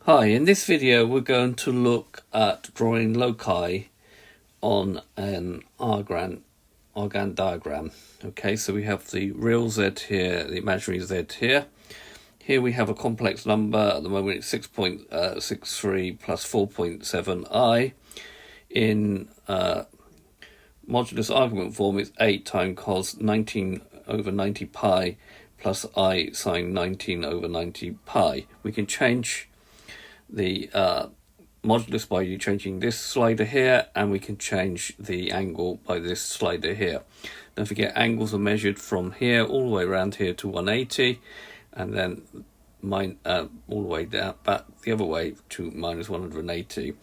Hi, in this video we're going to look at drawing loci on an Argand diagram. Okay, so we have the real Z here, the imaginary Z here. Here we have a complex number, at the moment it's 6.63 plus 4.7i. In modulus argument form it's 8 times cos 19 over 90 pi plus I sine 19 over 90 pi. We can change the modulus by changing this slider here, and we can change the angle by this slider here. Don't forget, angles are measured from here all the way around here to 180, and then all the way down back the other way to minus 180.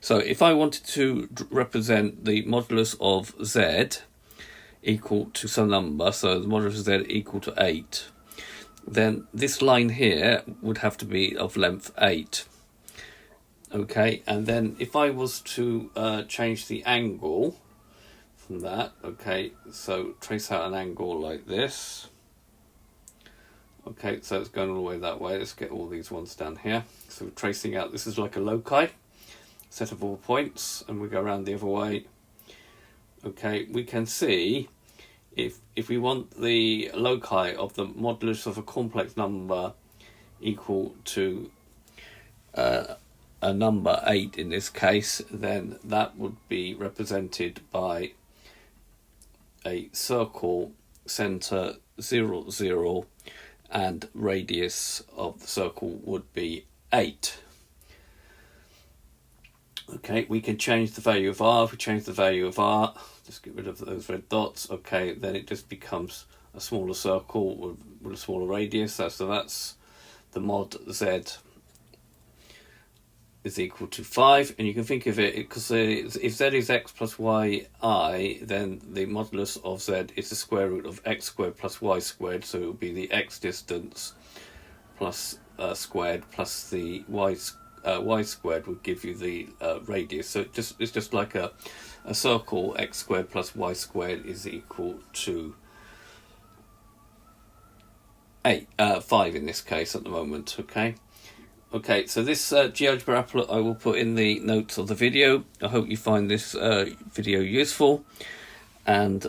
So if I wanted to represent the modulus of Z equal to some number, so the modulus of Z equal to 8, then this line here would have to be of length 8. Okay, and then if I was to change the angle from that, okay, so trace out an angle like this. Okay, so it's going all the way that way. Let's get all these ones down here. So we're tracing out, this is like a loci, set of all points, and we go around the other way. Okay, we can see if we want the loci of the modulus of a complex number equal to a number 8 in this case, then that would be represented by a circle, center 0, 0, and radius of the circle would be 8. Okay, we can change the value of r. If we change the value of r, just get rid of those red dots, okay, then it just becomes a smaller circle with a smaller radius. So that's the mod z is equal to 5, and you can think of it because if z is x plus y I, then the modulus of z is the square root of x squared plus y squared, so it will be the x distance plus squared plus the y squared would give you the radius. So it's just like a circle. X squared plus y squared is equal to 5 in this case at the moment. Okay, so this GeoGebra applet I will put in the notes of the video. I hope you find this video useful, and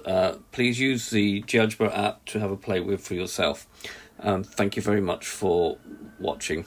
please use the GeoGebra app to have a play with for yourself. Thank you very much for watching.